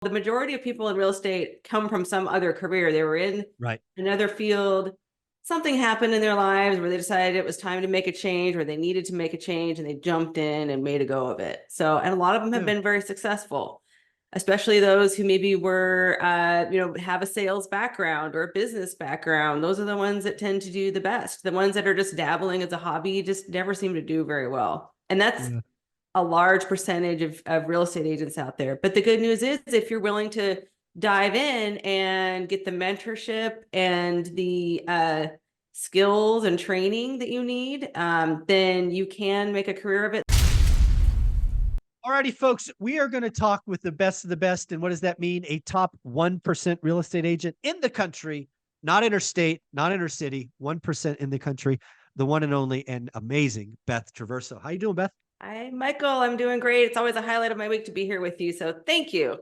the majority of people in real estate come from some other career. They were in Right. another field. Something happened in their lives where they decided it was time to make a change, or they needed to make a change, and they jumped in and made a go of it. So, and a lot of them have been very successful, especially those who maybe were, have a sales background or a business background. Those are the ones that tend to do the best. The ones that are just dabbling as a hobby just never seem to do very well. And that's a large percentage of real estate agents out there. But the good news is, if you're willing to dive in and get the mentorship and the skills and training that you need, then you can make a career of it. Alrighty, folks, we are going to talk with the best of the best. And what does that mean? A top 1% real estate agent in the country, not interstate, not inner city, 1% in the country, the one and only and amazing Beth Traverso. How you doing, Beth? Hi, Michael. I'm doing great. It's always a highlight of my week to be here with you. So thank you.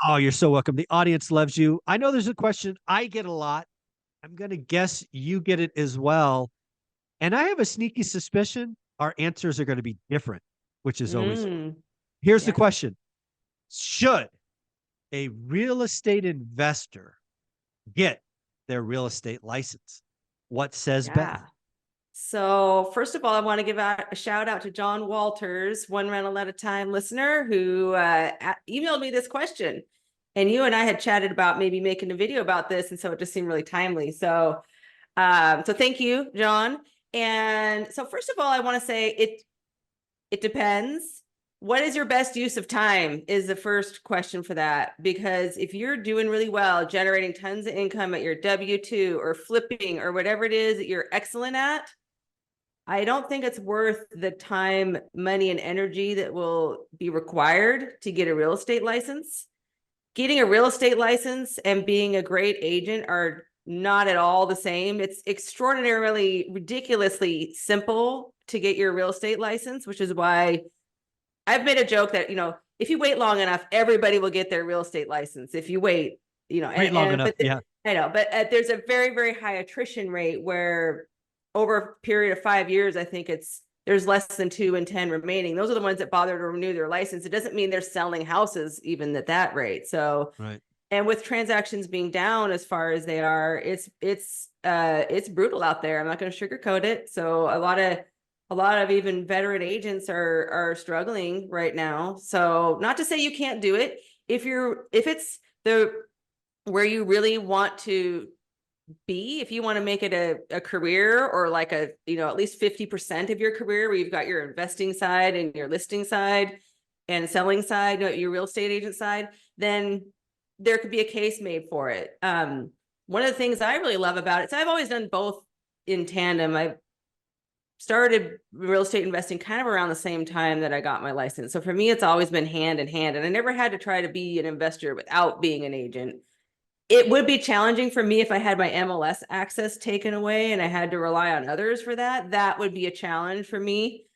Oh, you're so welcome. The audience loves you. I know there's a question I get a lot. I'm going to guess you get it as well. And I have a sneaky suspicion our answers are going to be different, which is always. Here's the question. Should a real estate investor get their real estate license? What says Beth? So first of all, I want to give out a shout out to John Walters, One Rental at a Time listener, who emailed me this question. And you and I had chatted about maybe making a video about this, and so it just seemed really timely. So, so thank you, John. And so first of all, I want to say it depends. What is your best use of time is the first question for that. Because if you're doing really well, generating tons of income at your W-2 or flipping or whatever it is that you're excellent at, I don't think it's worth the time, money, and energy that will be required to get a real estate license. Getting a real estate license and being a great agent are not at all the same. It's extraordinarily, ridiculously simple to get your real estate license, which is why I've made a joke that, if you wait long enough, everybody will get their real estate license. If you wait, long enough, I know, but there's a very, very high attrition rate where over a period of 5 years, I think there's less than 2 in 10 remaining. Those are the ones that bother to renew their license. It doesn't mean they're selling houses even at that rate. So, right. And with transactions being down as far as they are, it's brutal out there. I'm not going to sugarcoat it. So a lot of even veteran agents are struggling right now. So not to say you can't do it. If it's where you really want to be, if you want to make it a career, or like at least 50% of your career, where you've got your investing side and your listing side and selling side, your real estate agent side, then there could be a case made for it. One of the things I really love about it, so I've always done both in tandem. I started real estate investing kind of around the same time that I got my license. So for me, it's always been hand in hand, and I never had to try to be an investor without being an agent. It would be challenging for me if I had my MLS access taken away and I had to rely on others for that. That would be a challenge for me.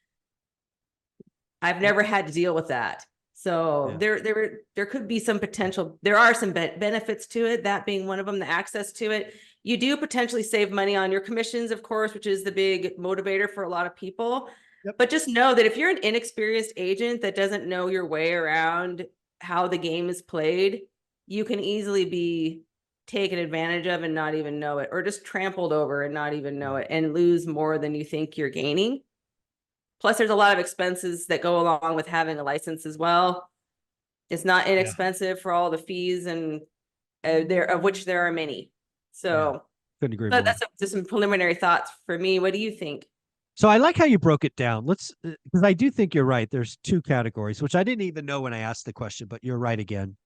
I've never had to deal with that. So there could be some potential. There are some benefits to it, that being one of them, the access to it. You do potentially save money on your commissions, of course, which is the big motivator for a lot of people. But just know that if you're an inexperienced agent that doesn't know your way around how the game is played, you can easily be taken advantage of and not even know it, or just trampled over and not even know it, and lose more than you think you're gaining. Plus, there's a lot of expenses that go along with having a license as well. It's not inexpensive for all the fees, and of which there are many. So couldn't agree more. That's just some preliminary thoughts for me. What do you think? So I like how you broke it down. Because I do think you're right. There's 2 categories, which I didn't even know when I asked the question, but you're right again.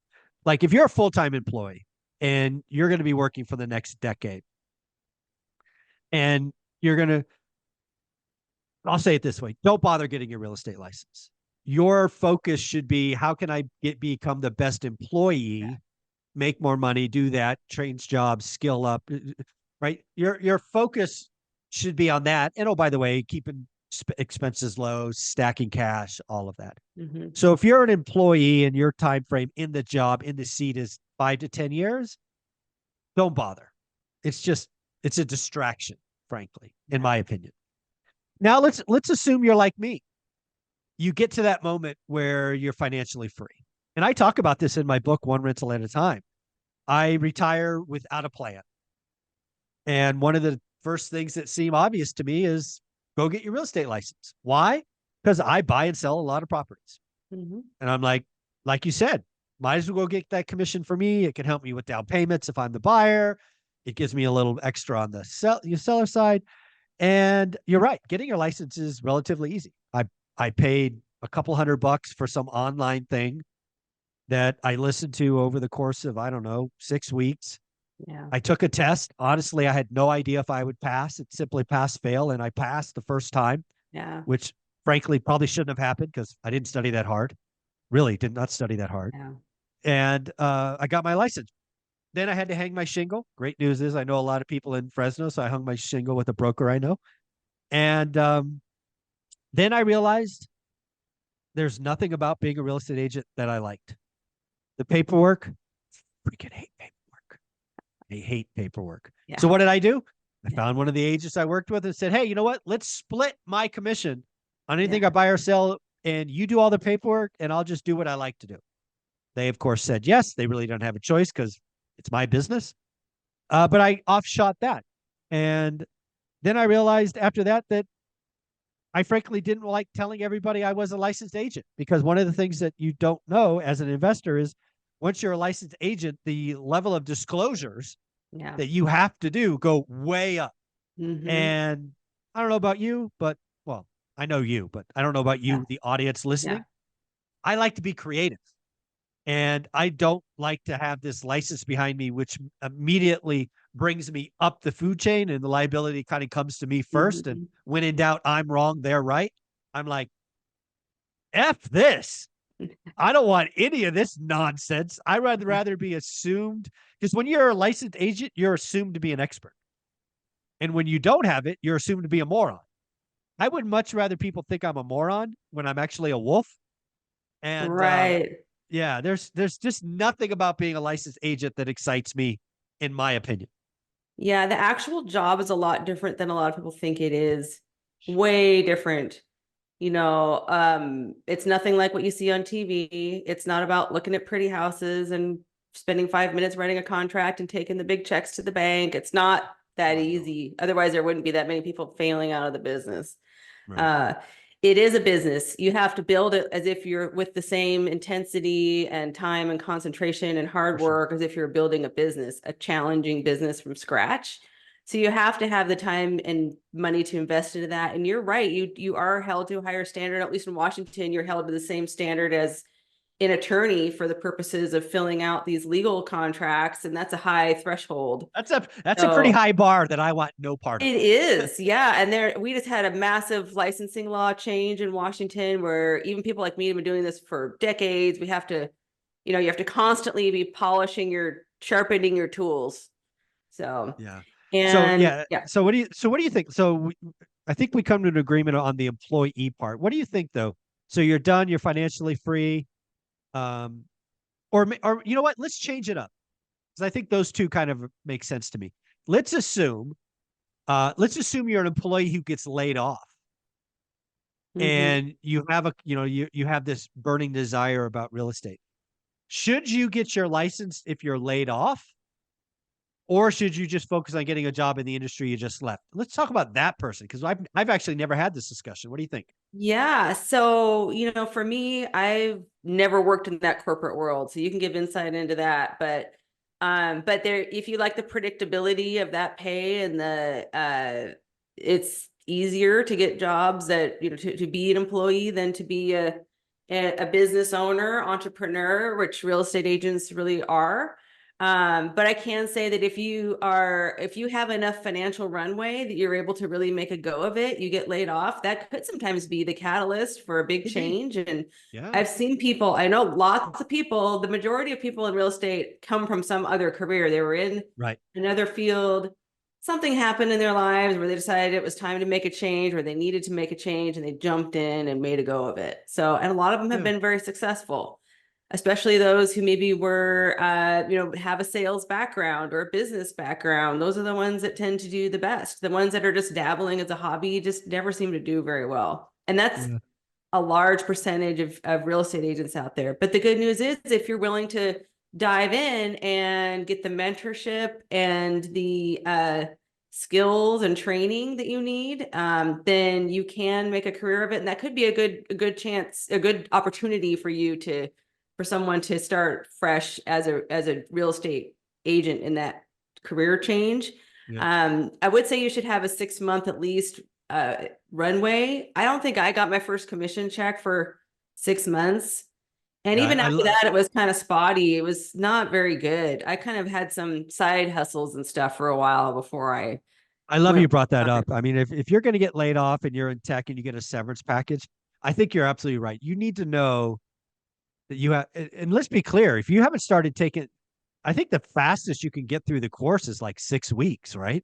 Like if you're a full-time employee and you're going to be working for the next decade, and I'll say it this way, don't bother getting your real estate license. Your focus should be, how can I become the best employee, make more money, do that, change jobs, skill up, right? Your focus should be on that. And oh, by the way, keeping expenses low, stacking cash, all of that. So if you're an employee and your time frame in the job, in the seat is 5 to 10 years, don't bother. It's a distraction, frankly, in my opinion. Now let's assume you're like me. You get to that moment where you're financially free. and I talk about this in my book, One Rental at a Time. I retire without a plan. And one of the first things that seem obvious to me is go get your real estate license. Why? Because I buy and sell a lot of properties. Mhm. And I'm like you said, might as well go get that commission for me. It can help me with down payments if I'm the buyer. It gives me a little extra on the seller side. And you're right, getting your license is relatively easy. I paid a couple $100 for some online thing that I listened to over the course of, I don't know, 6 weeks. Yeah. I took a test. Honestly, I had no idea if I would pass. It simply pass fail, and I passed the first time, Yeah. which frankly probably shouldn't have happened because I didn't study that hard. Really did not study that hard. Yeah. And I got my license. Then I had to hang my shingle. Great news is I know a lot of people in Fresno, so I hung my shingle with a broker I know. And then I realized there's nothing about being a real estate agent that I liked. The paperwork, freaking hate paperwork. I hate paperwork. Yeah. So what did I do? I Yeah. found one of the agents I worked with and said, hey, you know what? Let's split my commission on anything Yeah. I buy or sell, and you do all the paperwork, and I'll just do what I like to do. They, of course, said yes. They really don't have a choice because it's my business. But I offshot that. And then I realized after that that I frankly didn't like telling everybody I was a licensed agent, because one of the things that you don't know as an investor is once you're a licensed agent, the level of disclosures Yeah. that you have to do go way up. Hmm. And I don't know about you, but well, I know you, but I don't know about Yeah. you, the audience Yeah. listening. I like to be creative. And I don't like to have this license behind me, which immediately brings me up the food chain and the liability kind of comes to me first. And Hmm. when in doubt, I'm wrong, they're right. I'm like, F this. I don't want any of this nonsense. I'd rather be assumed, because when you're a licensed agent, you're assumed to be an expert. And when you don't have it, you're assumed to be a moron. I would much rather people think I'm a moron when I'm actually a wolf. And Right. yeah, there's just nothing about being a licensed agent that excites me, in my opinion. Yeah, the actual job is a lot different than a lot of people think it is. Way different. It's nothing like what you see on TV. It's not about looking at pretty houses and spending 5 minutes writing a contract and taking the big checks to the bank. It's not that God, no. easy. Otherwise, there wouldn't be that many people failing out of the business. Right. Uh, it is a business. You have to build it as if you're with the same intensity and time and concentration and For hard sure. work as if you're building a business, a challenging business from scratch. So you have to have the time and money to invest into that. And you're right, you are held to a higher standard. At least in Washington, you're held to the same standard as an attorney for the purposes of filling out these legal contracts, and that's a high threshold. That's a pretty So high bar that I want no part of. it is, yeah. And we just had a massive licensing law change in Washington where even people like me have been doing this for decades. We have to, you have to constantly be sharpening your tools. So, Yeah. So and yeah. yeah. So what do you think? I think we come to an agreement on the employee part. What do you think though? So you're done. You're financially free. Um, or you know what? Let's change it up, because I think those two kind of make sense to me. Let's assume let's assume you're an employee who gets laid off, Mhm. and you have you have this burning desire about real estate. Should you get your license if you're laid off, or should you just focus on getting a job in the industry you just left? Let's talk about that person, because I've actually never had this discussion. What do you think? Yeah. So, for me, I've never worked in that corporate world, so you can give insight into that. But there, if you like the predictability of that pay and it's easier to get jobs to be an employee than to be a business owner, entrepreneur, which real estate agents really are. But I can say that if you have enough financial runway that you're able to really make a go of it, you get laid off, that could sometimes be the catalyst for a big Could be. change. And Yeah. I've seen people, I know lots of people, the majority of people in real estate come from some other career. They were in Right. another field. Something happened in their lives where they decided it was time to make a change, or they needed to make a change, and they jumped in and made a go of it. So, and a lot of them have Yeah. been very successful, especially those who maybe have a sales background or a business background. Those are the ones that tend to do the best. The ones that are just dabbling as a hobby just never seem to do very well. And that's Yeah. a large percentage of real estate agents out there. But the good news is if you're willing to dive in and get the mentorship and the skills and training that you need, then you can make a career of it. And that could be a good chance, a good opportunity for you for someone to start fresh as a real estate agent in that career change. Yeah. I would say you should have a 6 month at least runway. I don't think I got my first commission check for 6 months. And Yeah. even after that, it was kind of spotty. It was not very good. I kind of had some side hustles and stuff for a while before I I love you went. brought that up. I mean, if you're going to get laid off and you're in tech and you get a severance package, I think you're absolutely right. You need to know that you have, and let's be clear, if you haven't started taking, I think the fastest you can get through the course is like 6 weeks, right?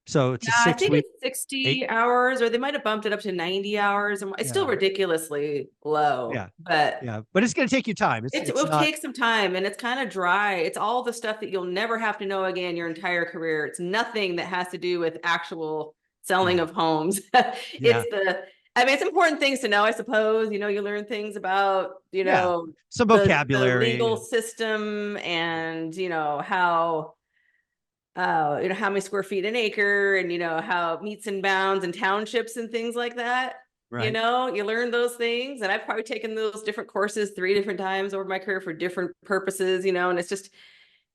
So it's Yeah, a I six think week, it's eight. 60 hours, or they might have bumped it up to 90 hours. And it's still Yeah. ridiculously low, Yeah. but Yeah. But it's going to take you time. it It's will not, take some time and it's kind of dry. It's all the stuff that you'll never have to know again your entire career. It's nothing that has to do with actual selling yeah. of homes. Yeah. I mean, it's important things to know, I suppose. You learn things about, Yeah. Some the legal vocabulary. system and, how many square feet an acre and, how meets and bounds and townships and things like that. Right. You learn those things. And I've probably taken those different courses 3 different times over my career for different purposes, and it's just,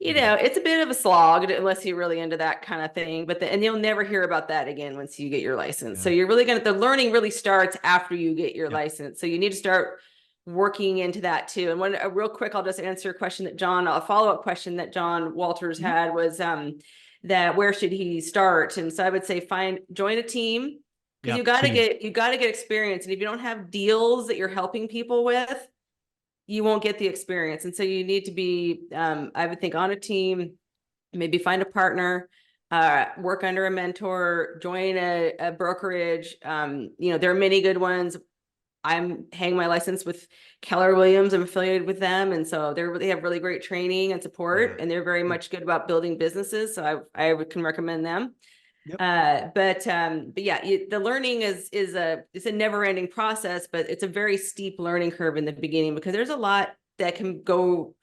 Mhm. it's a bit of a slog unless you're really into that kind of thing. And you'll never hear about that again once you get your license. So Yeah. you're really the learning really starts after you get your Yep. license. So you need to start working into that too. And real quick, I'll just answer a follow-up question that John Walters Mhm. had was that where should he start? And so I would say join a team because Yep. you got to get experience. And if you don't have deals that you're helping people with, you won't get the experience. And so you need to be, I would think, on a team, maybe find a partner, work under a mentor, join a brokerage. There are many good ones. I'm hanging my license with Keller Williams. I'm affiliated with them. And so they have really great training and support, Yeah. and they're very Yep. much good about building businesses. So I can recommend them. Yep. But yeah, the learning it's a never ending process, but it's a very steep learning curve in the beginning because there's a lot that can go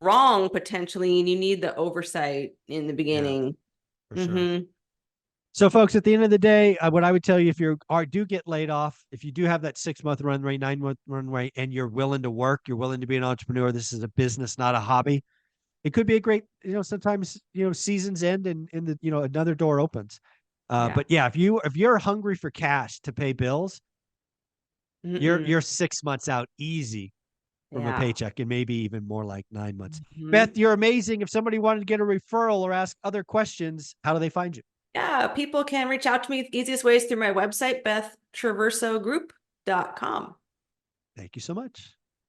wrong potentially, and you need the oversight in the Yeah. beginning. For sure. Mm-hmm. So, folks, at the end of the day, what I would tell you if you do get laid off, if you do have that 6 month runway, 9 month runway, and you're willing to work, you're willing to be an entrepreneur. This is a business, not a hobby. It could be a great, sometimes seasons end and the another door opens. Yeah. But yeah, if you're hungry for cash to pay bills, Mm-mm. you're 6 months out easy from a Yeah. paycheck, and maybe even more like 9 months. Mm-hmm. Beth, you're amazing. If somebody wanted to get a referral or ask other questions, how do they find you? Yeah, people can reach out to me. The easiest ways through my website, BethTraversogroup.com. Thank you so much.